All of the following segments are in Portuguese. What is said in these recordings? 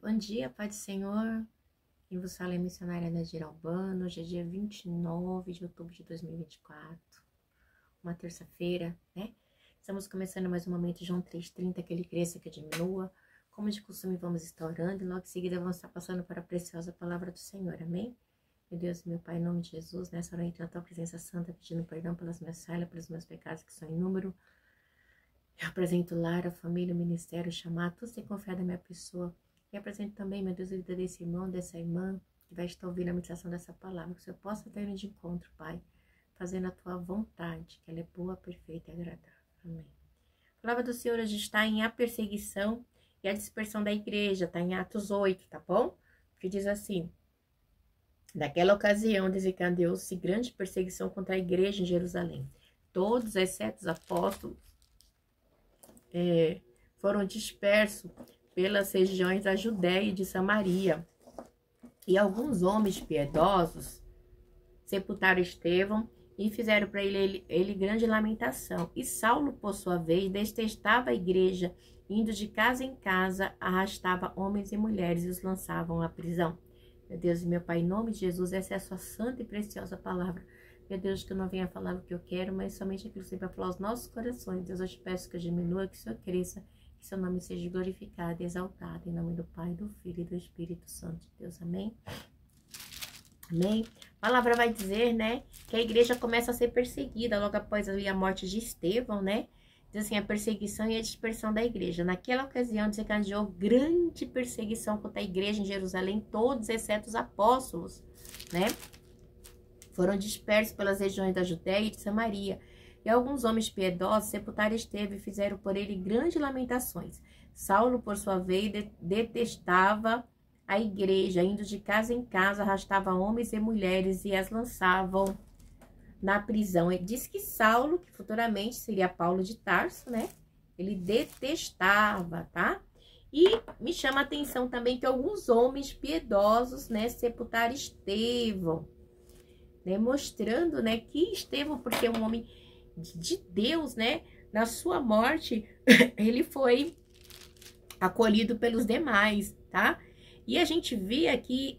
Bom dia, Pai do Senhor. Quem vos fala é a missionária Nadir Albano. Hoje é dia 29 de outubro de 2024, uma terça-feira, né? Estamos começando mais um momento, João 3,30, que ele cresça, que diminua. Como de costume, vamos estar orando e logo em seguida vamos estar passando para a preciosa palavra do Senhor, amém? Meu Deus, meu Pai, em nome de Jesus, nessa hora entra na tua presença santa, pedindo perdão pelas minhas falhas, pelos meus pecados que são em número. Eu apresento o lar, a família, o ministério, o chamado, tudo sem confiar na minha pessoa. E apresento também, meu Deus, a vida desse irmão, dessa irmã, que vai estar ouvindo a meditação dessa palavra, que o Senhor possa estar indo de encontro, Pai, fazendo a tua vontade, que ela é boa, perfeita e agradável. Amém. A palavra do Senhor hoje está em A Perseguição e a Dispersão da Igreja, está em Atos 8, tá bom? Que diz assim: naquela ocasião desencadeou-se grande perseguição contra a igreja em Jerusalém. Todos, exceto os apóstolos, foram dispersos pelas regiões da Judéia e de Samaria. E alguns homens piedosos sepultaram Estevão e fizeram para ele grande lamentação. E Saulo, por sua vez, detestava a igreja, indo de casa em casa, arrastava homens e mulheres e os lançavam à prisão. Meu Deus e meu Pai, em nome de Jesus, essa é a sua santa e preciosa palavra. Meu Deus, que eu não venha falar o que eu quero, mas somente aquilo que você vai falar aos nossos corações. Deus, eu te peço que eu diminua, que o Senhor cresça, que seu nome seja glorificado e exaltado. Em nome do Pai, do Filho e do Espírito Santo de Deus. Amém? Amém? A palavra vai dizer, né, que a igreja começa a ser perseguida logo após a morte de Estevão, né? Diz assim, a perseguição e a dispersão da igreja. Naquela ocasião, desencadeou grande perseguição contra a igreja em Jerusalém, todos exceto os apóstolos, né? Foram dispersos pelas regiões da Judéia e de Samaria. E alguns homens piedosos sepultaram Estevão e fizeram por ele grandes lamentações. Saulo, por sua vez, detestava a igreja, indo de casa em casa, arrastava homens e mulheres e as lançavam na prisão. Ele diz que Saulo, que futuramente seria Paulo de Tarso, né? Ele detestava, tá? E me chama a atenção também que alguns homens piedosos, né, sepultaram Estevão, né? Mostrando, né, que Estevão, porque é um homem de Deus, né? Na sua morte, ele foi acolhido pelos demais, tá? E a gente vê aqui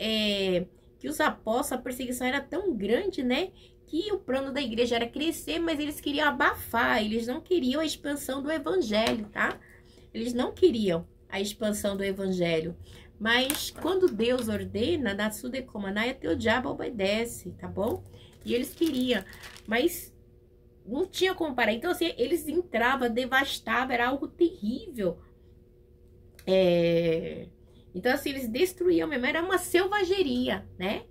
que os apóstolos, a perseguição era tão grande, né? Que o plano da igreja era crescer, mas eles queriam abafar, eles não queriam a expansão do evangelho, tá? Eles não queriam a expansão do evangelho. Mas quando Deus ordena, na sua decomanaia, até o diabo obedece, tá bom? E eles queriam, mas não tinha como parar. Então, assim, eles entravam, devastavam, era algo terrível. Então, assim, eles destruíam mesmo, era uma selvageria, né?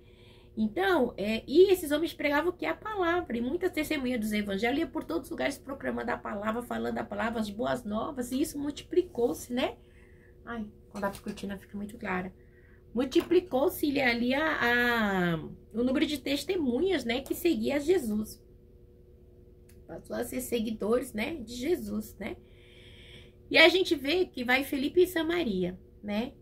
Então, e esses homens pregavam o que é a palavra, e muitas testemunhas dos evangelhos iam por todos os lugares proclamando a palavra, falando a palavra, as boas novas, e isso multiplicou-se, né? Ai, quando a cortina fica muito clara. Multiplicou-se ali o número de testemunhas, né, que seguia Jesus. Passou a ser seguidores, né, de Jesus, né? E a gente vê que vai Filipe e Samaria, né?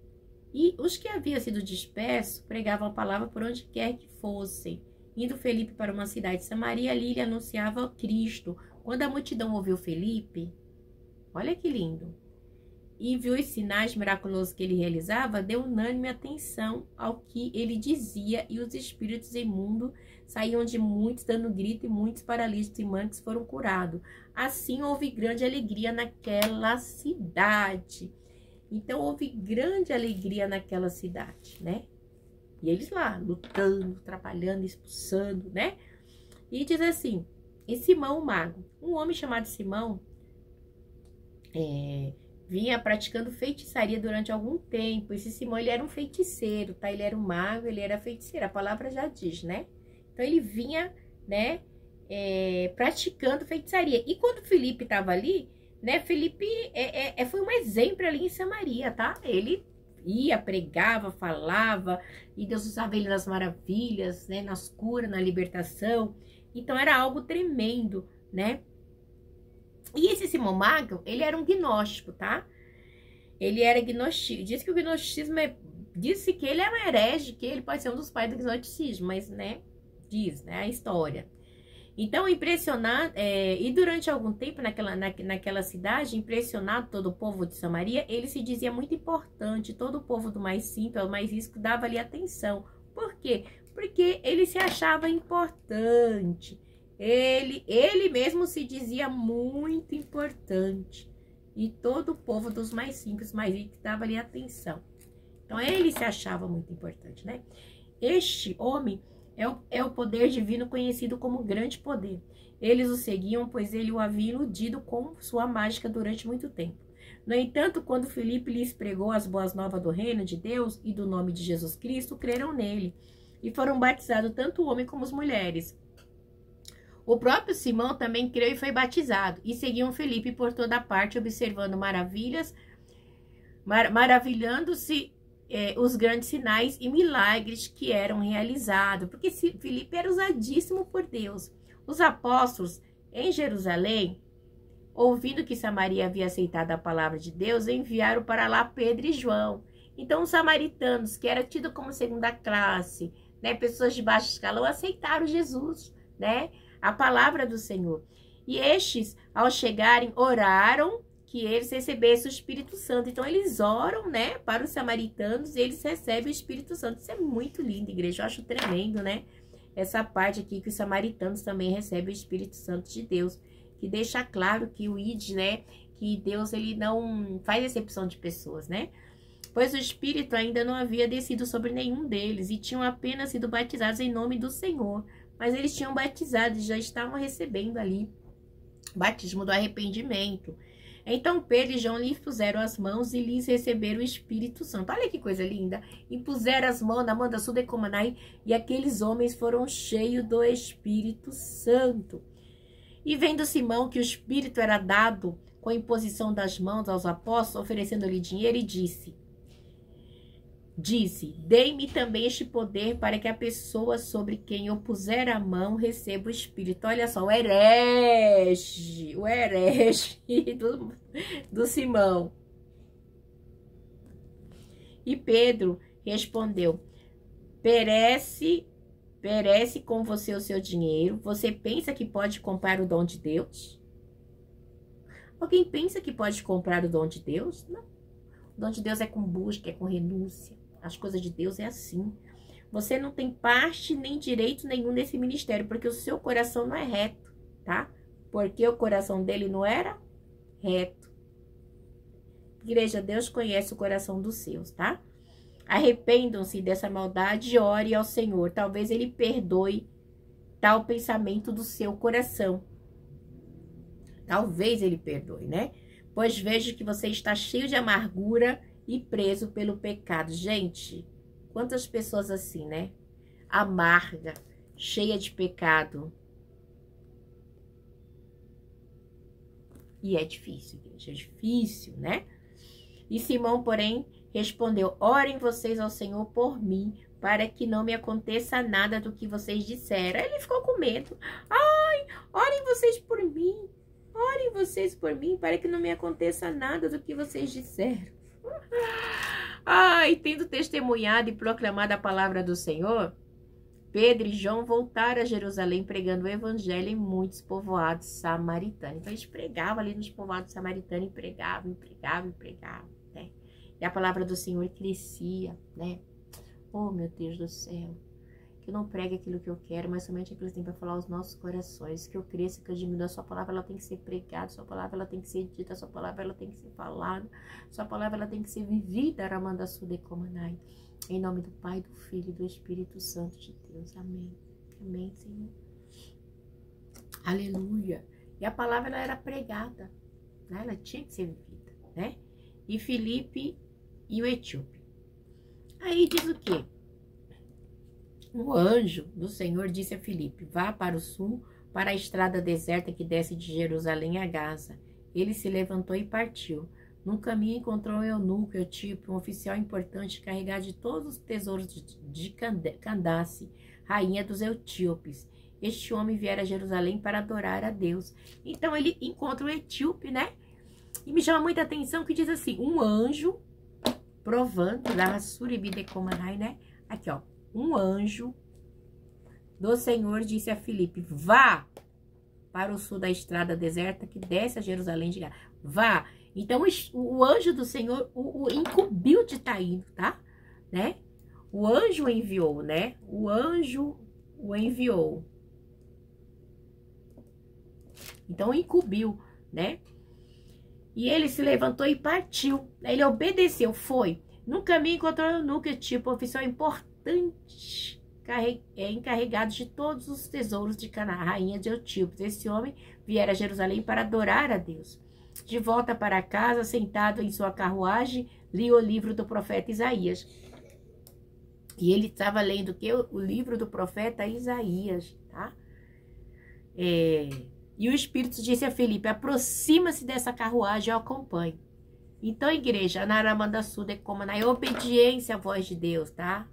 E os que haviam sido dispersos pregavam a palavra por onde quer que fossem. Indo Felipe para uma cidade de Samaria, ali ele anunciava Cristo. Quando a multidão ouviu Felipe, olha que lindo, e viu os sinais miraculosos que ele realizava, deu unânime atenção ao que ele dizia, e os espíritos imundos saíam de muitos, dando grito, e muitos paralíticos e mancos foram curados. Assim houve grande alegria naquela cidade. Então, houve grande alegria naquela cidade, né? E eles lá, lutando, trabalhando, expulsando, né? E diz assim, e Simão, o mago, um homem chamado Simão, vinha praticando feitiçaria durante algum tempo. Esse Simão, ele era um feiticeiro, tá? Ele era um mago, ele era feiticeiro, a palavra já diz, né? Então, ele vinha, né, praticando feitiçaria. E quando Felipe estava ali, né, Felipe foi um exemplo ali em Samaria, tá? Ele ia, pregava, falava, e Deus usava ele nas maravilhas, né, nas curas, na libertação. Então era algo tremendo, né? E esse Simão Mago, ele era um gnóstico, tá? Ele era gnóstico. Diz que o gnosticismo disse que ele é um herege, que ele pode ser um dos pais do gnosticismo, mas, né, diz, né, a história. Então, impressionado, e durante algum tempo naquela cidade, impressionado todo o povo de Samaria, ele se dizia muito importante, todo o povo do mais simples, o mais rico, dava ali atenção. Por quê? Porque ele se achava importante, ele mesmo se dizia muito importante, e todo o povo dos mais simples, mais ricos, dava ali atenção. Então, ele se achava muito importante, né? Este homem é o poder divino conhecido como grande poder. Eles o seguiam, pois ele o havia iludido com sua mágica durante muito tempo. No entanto, quando Filipe lhes pregou as boas novas do reino de Deus e do nome de Jesus Cristo, creram nele e foram batizados tanto o homem como as mulheres. O próprio Simão também creu e foi batizado, e seguiam Filipe por toda parte, observando maravilhas, maravilhando-se os grandes sinais e milagres que eram realizados, porque Filipe era usadíssimo por Deus. Os apóstolos em Jerusalém, ouvindo que Samaria havia aceitado a palavra de Deus, enviaram para lá Pedro e João. Então os samaritanos, que eram tidos como segunda classe, né, pessoas de baixo escalão, aceitaram Jesus, né, a palavra do Senhor. E estes, ao chegarem, oraram que eles recebessem o Espírito Santo. Então, eles oram, né, para os samaritanos e eles recebem o Espírito Santo. Isso é muito lindo, igreja. Eu acho tremendo, né? Essa parte aqui que os samaritanos também recebem o Espírito Santo de Deus. Que deixa claro que o ID, né, que Deus, ele não faz exceção de pessoas, né? Pois o Espírito ainda não havia descido sobre nenhum deles e tinham apenas sido batizados em nome do Senhor. Mas eles tinham batizado e já estavam recebendo ali o batismo do arrependimento. Então Pedro e João lhes puseram as mãos e lhes receberam o Espírito Santo. Olha que coisa linda. Impuseram as mãos na mão da Sudecomanai e aqueles homens foram cheios do Espírito Santo. E vendo Simão que o Espírito era dado com a imposição das mãos aos apóstolos, oferecendo-lhe dinheiro, e disse, dei-me também este poder para que a pessoa sobre quem eu puser a mão receba o Espírito. Olha só, o herege do Simão. E Pedro respondeu, perece com você o seu dinheiro. Você pensa que pode comprar o dom de Deus? Alguém pensa que pode comprar o dom de Deus? Não. O dom de Deus é com busca, é com renúncia. As coisas de Deus é assim. Você não tem parte nem direito nenhum nesse ministério, porque o seu coração não é reto, tá? Porque o coração dele não era reto. Igreja, Deus conhece o coração dos seus, tá? Arrependam-se dessa maldade e ore ao Senhor. Talvez Ele perdoe tal pensamento do seu coração. Talvez Ele perdoe, né? Pois vejo que você está cheio de amargura e preso pelo pecado. Gente, quantas pessoas assim, né? Amarga, cheia de pecado. E é difícil, igreja, é difícil, né? E Simão, porém, respondeu, orem vocês ao Senhor por mim, para que não me aconteça nada do que vocês disseram. Aí ele ficou com medo. Ai, orem vocês por mim. Orem vocês por mim, para que não me aconteça nada do que vocês disseram. Ai, tendo testemunhado e proclamado a palavra do Senhor, Pedro e João voltaram a Jerusalém pregando o evangelho em muitos povoados samaritanos. Então eles pregavam ali nos povoados samaritanos e pregavam, né? E a palavra do Senhor crescia, né? Oh, meu Deus do céu. Que eu não pregue aquilo que eu quero, mas somente aquilo que tem para falar aos nossos corações. Que eu cresça, que eu diminua. A sua palavra, ela tem que ser pregada. A sua palavra, ela tem que ser dita. A sua palavra, ela tem que ser falada. A sua palavra, ela tem que ser vivida. Aramanda Sudecomanai. Em nome do Pai, do Filho e do Espírito Santo de Deus. Amém. Amém, Senhor. Aleluia. E a palavra, ela era pregada, né? Ela tinha que ser vivida, né? E Filipe e o etíope. Aí diz o quê? O anjo do Senhor disse a Filipe, vá para o sul, para a estrada deserta que desce de Jerusalém a Gaza. Ele se levantou e partiu. No caminho encontrou um eunuco, etíope, um oficial importante, carregado de todos os tesouros de Candace, rainha dos etíopes. Este homem viera a Jerusalém para adorar a Deus. Então ele encontra o etíope, né? E me chama muita atenção que diz assim, um anjo, provando, da Suribidecomanai, né? Aqui, ó. Um anjo do Senhor disse a Filipe, vá para o sul da estrada deserta que desce a Jerusalém de Gá. Vá. Então, o anjo do Senhor o incumbiu de estar indo, tá? Né? O anjo o enviou, né? O anjo o enviou. Então, incumbiu, né? E ele se levantou e partiu. Ele obedeceu, foi. No caminho encontrou Eunuco, tipo, oficial importante, encarregado de todos os tesouros de Canaã, rainha de Etíopes. Esse homem viera a Jerusalém para adorar a Deus. De volta para casa, sentado em sua carruagem, lia o livro do profeta Isaías. E ele estava lendo o quê? O livro do profeta Isaías, tá? E o Espírito disse a Felipe, aproxima-se dessa carruagem e o acompanhe. Então, igreja, Naramanda Suda, como na obediência à voz de Deus, tá?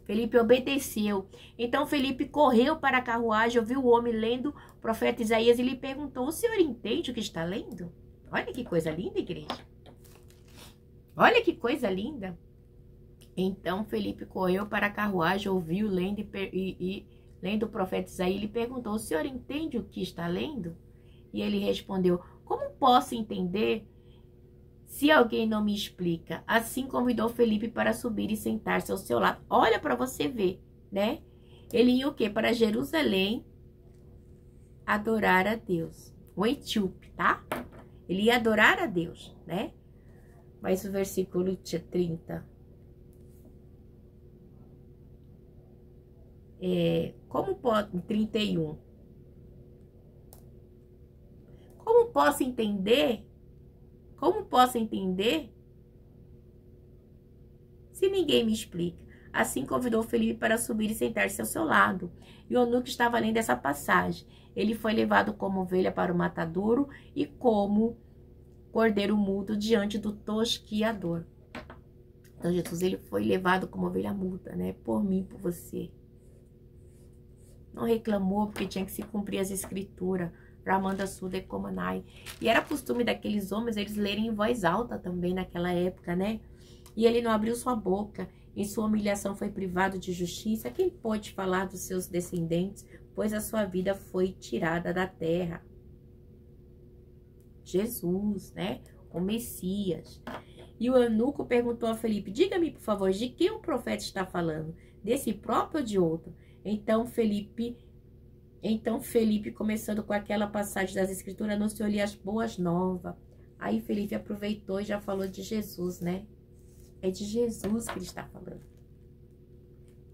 Felipe obedeceu. Então, Felipe correu para a carruagem, ouviu o homem lendo o profeta Isaías e lhe perguntou, o senhor entende o que está lendo? Olha que coisa linda, igreja. Olha que coisa linda. Então, Felipe correu para a carruagem, ouviu lendo lendo o profeta Isaías e lhe perguntou, o senhor entende o que está lendo? E ele respondeu, como posso entender se alguém não me explica? Assim convidou Felipe para subir e sentar-se ao seu lado. Olha para você ver, né? Ele ia o quê? Para Jerusalém adorar a Deus. O etíope, tá? Ele ia adorar a Deus, né? Mas o versículo 30. Como pode... 31. Como posso entender? Como posso entender se ninguém me explica? Assim convidou Felipe para subir e sentar-se ao seu lado. E o eunuco estava lendo essa passagem. Ele foi levado como ovelha para o matadouro e como cordeiro mudo diante do tosquiador. Então, Jesus, ele foi levado como ovelha muda, né? Por mim, por você. Não reclamou porque tinha que se cumprir as escrituras. Ramanda Suda Komanai. E era costume daqueles homens eles lerem em voz alta também naquela época, né? E ele não abriu sua boca. Em sua humilhação foi privado de justiça. Quem pôde falar dos seus descendentes? Pois a sua vida foi tirada da terra. Jesus, né? O Messias. E o eunuco perguntou a Felipe, diga-me, por favor, de quem o profeta está falando? Desse próprio ou de outro? Então Felipe, começando com aquela passagem das escrituras, anunciou-lhe as boas novas. Aí Felipe aproveitou e já falou de Jesus, né? É de Jesus que ele está falando.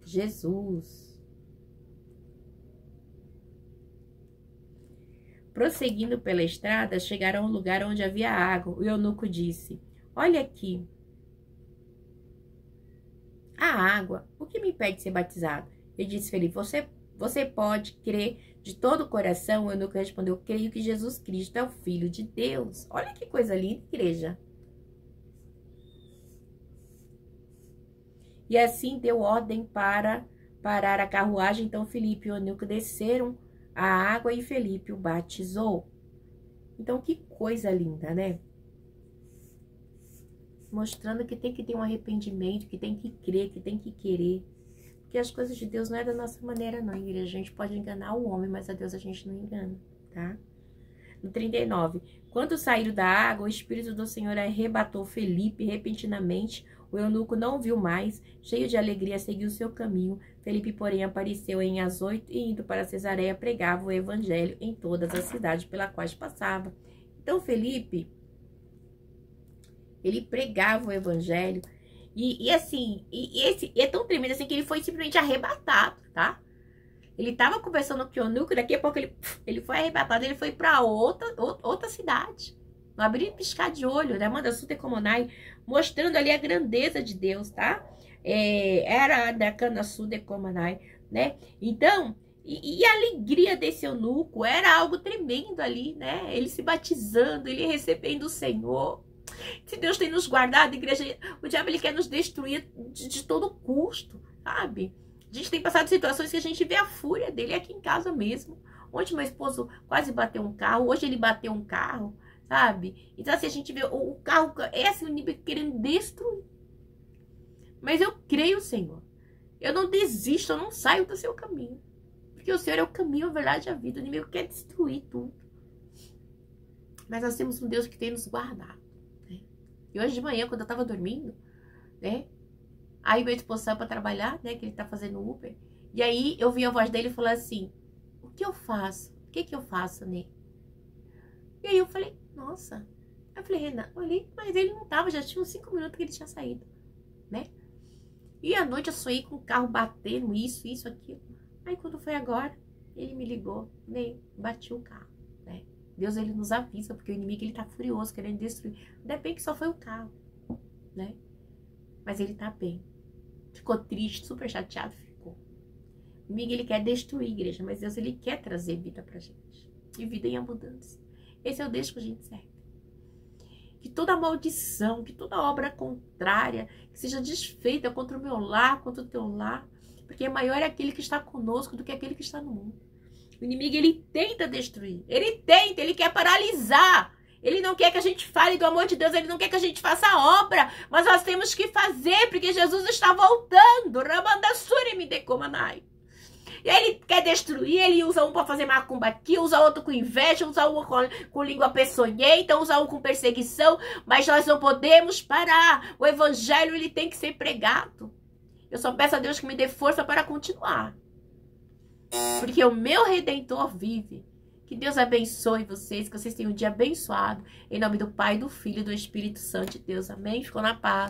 Jesus. Prosseguindo pela estrada, chegaram a um lugar onde havia água. O eunuco disse, olha aqui. A água, o que me impede de ser batizado? Ele disse, Felipe, você pode crer de todo o coração? O eunuco respondeu, creio que Jesus Cristo é o Filho de Deus. Olha que coisa linda, igreja. E assim deu ordem para parar a carruagem. Então Felipe e o eunuco desceram a água e Felipe o batizou. Então que coisa linda, né? Mostrando que tem que ter um arrependimento, que tem que crer, que tem que querer. Porque as coisas de Deus não é da nossa maneira, não, igreja. A gente pode enganar o homem, mas a Deus a gente não engana, tá? No 39. Quando saíram da água, o Espírito do Senhor arrebatou Felipe repentinamente. O eunuco não o viu mais. Cheio de alegria, seguiu seu caminho. Felipe, porém, apareceu em Azoto e, indo para Cesareia, pregava o evangelho em todas as cidades pela quais passava. Então, Felipe, ele pregava o evangelho. E é tão tremendo assim que ele foi simplesmente arrebatado, tá? Ele estava conversando com o eunuco, daqui a pouco ele foi arrebatado, ele foi para outra cidade. Não abrir e piscar de olho, né? Manda Sute Komonai, mostrando ali a grandeza de Deus, tá? Era da Cana Sude Komonai, né? Então, e a alegria desse eunuco era algo tremendo ali, né? Ele se batizando, ele recebendo o Senhor. Se Deus tem nos guardado, igreja, o diabo ele quer nos destruir de todo custo, sabe? A gente tem passado situações que a gente vê a fúria dele aqui em casa mesmo. Ontem meu esposo quase bateu um carro, hoje ele bateu um carro, sabe? Então assim, a gente vê o carro, é assim, o nível querendo destruir. Mas eu creio, Senhor. Eu não desisto, eu não saio do seu caminho. Porque o Senhor é o caminho, a verdade e a vida. O inimigo quer destruir tudo. Mas nós temos um Deus que tem nos guardado, né? E hoje de manhã, quando eu tava dormindo, né? Aí meu esposo saiu pra trabalhar, né? Que ele tá fazendo Uber. E aí eu vi a voz dele e falou assim: o que eu faço? O que eu faço, né? E aí eu falei: nossa. Eu falei: Renan, olhei, mas ele não tava, já tinha uns 5 minutos que ele tinha saído, né? E à noite eu sonhei com o carro batendo, isso, aquilo. Aí quando foi agora, ele me ligou, né? Bati o carro, né? Deus, ele nos avisa, porque o inimigo, ele tá furioso, querendo destruir. Ainda bem que só foi o carro, né? Mas ele tá bem. Ficou triste, super chateado, ficou. O inimigo, ele quer destruir a igreja, mas Deus, ele quer trazer vida pra gente. E vida em abundância. Esse é o Deus que a gente serve. Que toda maldição, que toda obra contrária, que seja desfeita contra o meu lar, contra o teu lar. Porque maior é aquele que está conosco do que aquele que está no mundo. O inimigo, ele tenta destruir. Ele quer paralisar. Ele não quer que a gente fale do amor de Deus, ele não quer que a gente faça a obra. Mas nós temos que fazer, porque Jesus está voltando. Ramandassuri me decomanai. E aí ele quer destruir, ele usa um para fazer macumba aqui, usa outro com inveja, usa um com língua peçonhenta, usa um com perseguição, mas nós não podemos parar. O evangelho, ele tem que ser pregado. Eu só peço a Deus que me dê força para continuar. Porque o meu Redentor vive. Que Deus abençoe vocês, que vocês tenham um dia abençoado. Em nome do Pai, do Filho e do Espírito Santo de Deus. Amém? Ficou na paz.